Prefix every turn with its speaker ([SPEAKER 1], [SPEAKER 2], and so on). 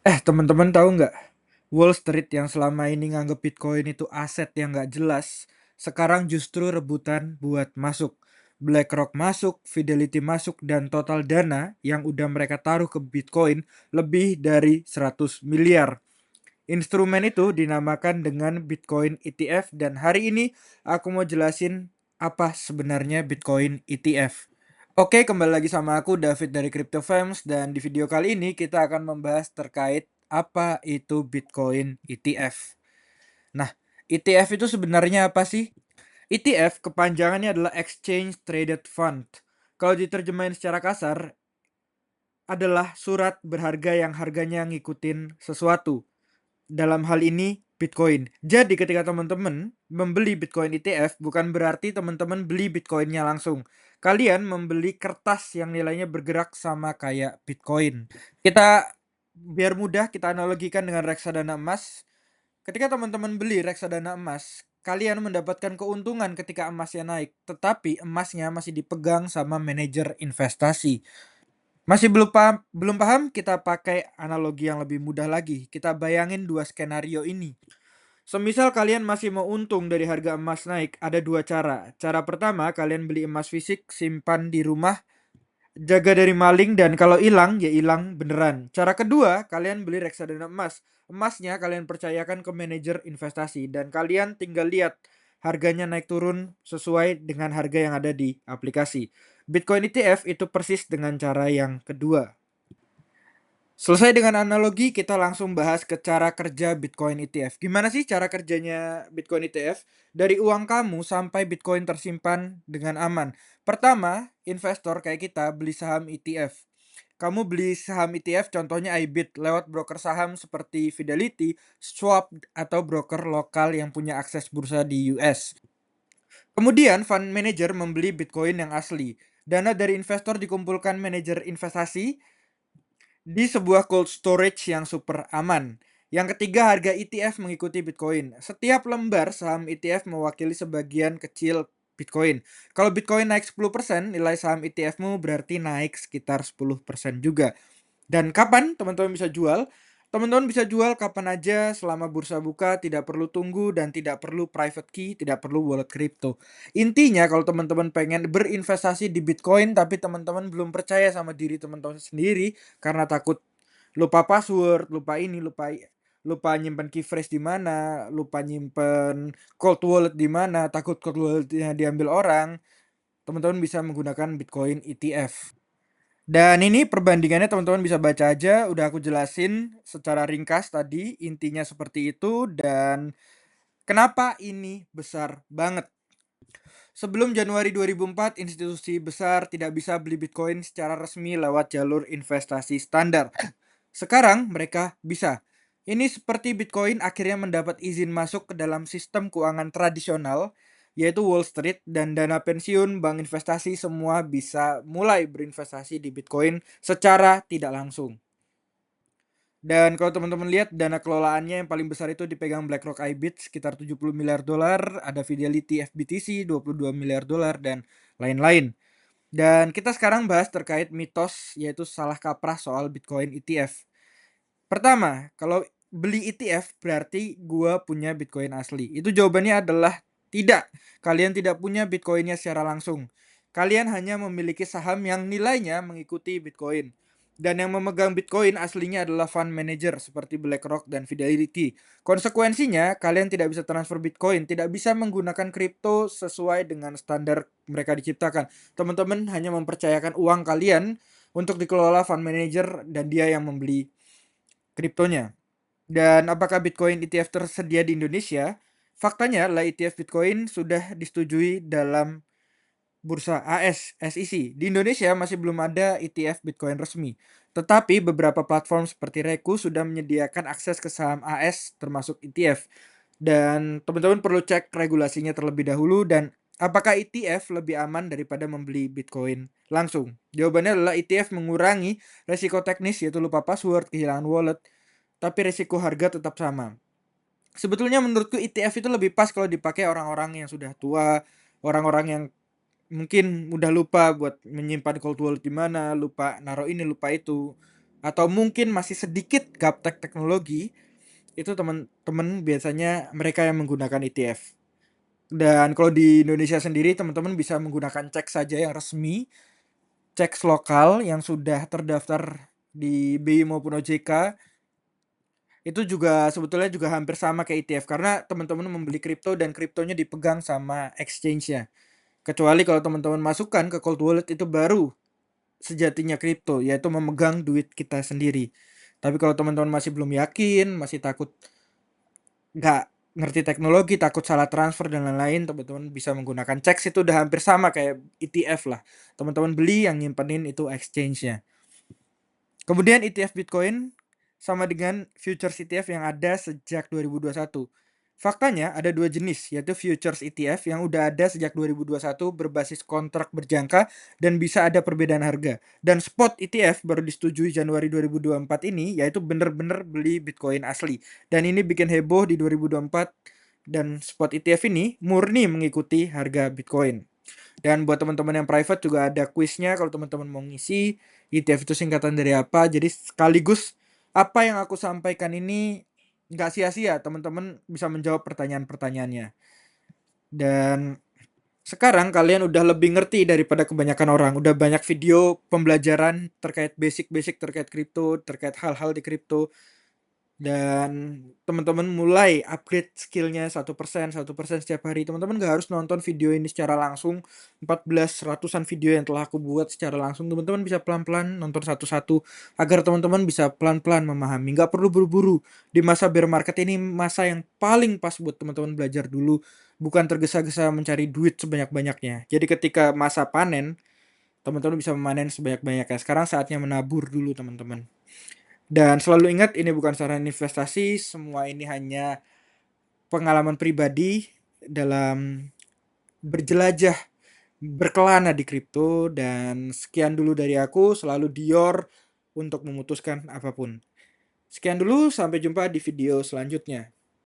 [SPEAKER 1] Teman-teman tahu nggak? Wall Street yang selama ini nganggep Bitcoin itu aset yang nggak jelas, sekarang justru rebutan buat masuk. BlackRock masuk, Fidelity masuk, dan total dana yang udah mereka taruh ke Bitcoin lebih dari 100 miliar. Instrumen itu dinamakan dengan Bitcoin ETF dan hari ini aku mau jelasin apa sebenarnya Bitcoin ETF. Oke, kembali lagi sama aku David dari CryptoFams dan di video kali ini kita akan membahas terkait apa itu Bitcoin ETF. Nah, ETF itu sebenarnya apa sih? ETF kepanjangannya adalah Exchange Traded Fund. Kalau diterjemahin secara kasar adalah surat berharga yang harganya ngikutin sesuatu. Dalam hal ini Bitcoin. Jadi ketika teman-teman membeli Bitcoin ETF bukan berarti teman-teman beli Bitcoinnya langsung. Kalian membeli kertas yang nilainya bergerak sama kayak Bitcoin. Kita biar mudah kita analogikan dengan reksadana emas. Ketika teman-teman beli reksadana emas, kalian mendapatkan keuntungan ketika emasnya naik, tetapi emasnya masih dipegang sama manajer investasi. Masih belum paham? Kita pakai analogi yang lebih mudah lagi. Kita bayangin dua skenario ini. Semisal kalian masih mau untung dari harga emas naik, ada dua cara. Cara pertama, kalian beli emas fisik, simpan di rumah, jaga dari maling, dan kalau hilang, ya hilang beneran. Cara kedua, kalian beli reksadana emas. Emasnya kalian percayakan ke manajer investasi, dan kalian tinggal lihat harganya naik turun sesuai dengan harga yang ada di aplikasi. Bitcoin ETF itu persis dengan cara yang kedua. Selesai dengan analogi, kita langsung bahas ke cara kerja Bitcoin ETF. Gimana sih cara kerjanya Bitcoin ETF? Dari uang kamu sampai Bitcoin tersimpan dengan aman. Pertama, investor kayak kita beli saham ETF. Kamu beli saham ETF contohnya IBIT lewat broker saham seperti Fidelity, Schwab, atau broker lokal yang punya akses bursa di US. Kemudian fund manager membeli Bitcoin yang asli. Dana dari investor dikumpulkan manajer investasi di sebuah cold storage yang super aman. Yang ketiga, harga ETF mengikuti Bitcoin. Setiap lembar saham ETF mewakili sebagian kecil Bitcoin. Kalau Bitcoin naik 10%, nilai saham ETF-mu berarti naik sekitar 10% juga. Dan kapan teman-teman bisa jual? Teman-teman bisa jual kapan aja selama bursa buka, tidak perlu tunggu dan tidak perlu private key, tidak perlu wallet crypto. Intinya kalau teman-teman pengen berinvestasi di Bitcoin tapi teman-teman belum percaya sama diri teman-teman sendiri karena takut lupa password, lupa ini, lupa nyimpen key phrase di mana, lupa nyimpen cold wallet di mana, takut cold walletnya diambil orang, teman-teman bisa menggunakan Bitcoin ETF. Dan ini perbandingannya teman-teman bisa baca aja, udah aku jelasin secara ringkas tadi, intinya seperti itu dan kenapa ini besar banget. Sebelum Januari 2004, institusi besar tidak bisa beli Bitcoin secara resmi lewat jalur investasi standar. Sekarang mereka bisa. Ini seperti Bitcoin akhirnya mendapat izin masuk ke dalam sistem keuangan tradisional, yaitu Wall Street dan dana pensiun, bank investasi semua bisa mulai berinvestasi di Bitcoin secara tidak langsung. Dan kalau teman-teman lihat dana kelolaannya yang paling besar itu dipegang BlackRock IBIT sekitar 70 miliar dolar, ada Fidelity FBTC 22 miliar dolar dan lain-lain. Dan kita sekarang bahas terkait mitos yaitu salah kaprah soal Bitcoin ETF. Pertama, kalau beli ETF berarti gua punya Bitcoin asli. Itu jawabannya adalah tidak. Kalian tidak punya Bitcoinnya secara langsung. Kalian hanya memiliki saham yang nilainya mengikuti Bitcoin. Dan yang memegang Bitcoin aslinya adalah fund manager seperti BlackRock dan Fidelity. Konsekuensinya, kalian tidak bisa transfer Bitcoin, tidak bisa menggunakan kripto sesuai dengan standar mereka diciptakan. Teman-teman hanya mempercayakan uang kalian untuk dikelola fund manager dan dia yang membeli kriptonya. Dan apakah Bitcoin ETF tersedia di Indonesia? Faktanya adalah ETF Bitcoin sudah disetujui dalam bursa AS, SEC. Di Indonesia masih belum ada ETF Bitcoin resmi. Tetapi beberapa platform seperti Reku sudah menyediakan akses ke saham AS termasuk ETF. Dan teman-teman perlu cek regulasinya terlebih dahulu dan apakah ETF lebih aman daripada membeli Bitcoin langsung? Jawabannya adalah ETF mengurangi resiko teknis yaitu lupa password, kehilangan wallet, tapi resiko harga tetap sama. Sebetulnya menurutku ETF itu lebih pas kalau dipakai orang-orang yang sudah tua, orang-orang yang mungkin mudah lupa buat menyimpan cold wallet di mana, lupa naruh ini, lupa itu. atau mungkin masih sedikit gaptek teknologi, itu teman-teman biasanya mereka yang menggunakan ETF. Dan kalau di Indonesia sendiri teman-teman bisa menggunakan cek saja yang resmi, cek lokal yang sudah terdaftar di BI maupun OJK, itu juga sebetulnya juga hampir sama kayak ETF karena teman-teman membeli kripto dan kriptonya dipegang sama exchange-nya. Kecuali kalau teman-teman masukkan ke cold wallet itu baru sejatinya kripto, yaitu memegang duit kita sendiri. Tapi kalau teman-teman masih belum yakin, masih takut nggak ngerti teknologi, takut salah transfer dan lain-lain, teman-teman bisa menggunakan cek, itu udah hampir sama kayak ETF lah. Teman-teman beli yang nyimpenin itu exchange-nya. Kemudian ETF Bitcoin sama dengan futures ETF yang ada sejak 2021. Faktanya ada dua jenis, yaitu futures ETF yang udah ada sejak 2021 berbasis kontrak berjangka dan bisa ada perbedaan harga. Dan spot ETF baru disetujui Januari 2024 ini, yaitu bener-bener beli Bitcoin asli. Dan ini bikin heboh di 2024, dan spot ETF ini murni mengikuti harga Bitcoin. Dan buat teman-teman yang private juga ada kuisnya kalau teman-teman mau ngisi ETF itu singkatan dari apa. Jadi sekaligus apa yang aku sampaikan ini nggak sia-sia, teman-teman bisa menjawab pertanyaan-pertanyaannya. Dan sekarang kalian udah lebih ngerti daripada kebanyakan orang. Udah banyak video pembelajaran terkait basic-basic terkait kripto, terkait hal-hal di kripto. Dan teman-teman mulai upgrade skillnya 1% setiap hari. Teman-teman gak harus nonton video ini secara langsung, 14 ratusan video yang telah aku buat secara langsung. Teman-teman bisa pelan-pelan nonton satu-satu agar teman-teman bisa pelan-pelan memahami. Gak perlu buru-buru. Di masa bear market ini masa yang paling pas buat teman-teman belajar dulu, bukan tergesa-gesa mencari duit sebanyak-banyaknya. Jadi ketika masa panen, teman-teman bisa memanen sebanyak-banyaknya. Sekarang saatnya menabur dulu, teman-teman. Dan selalu ingat, ini bukan saran investasi, semua ini hanya pengalaman pribadi dalam berjelajah, berkelana di kripto. Dan sekian dulu dari aku, selalu Dior untuk memutuskan apapun. Sekian dulu, sampai jumpa di video selanjutnya.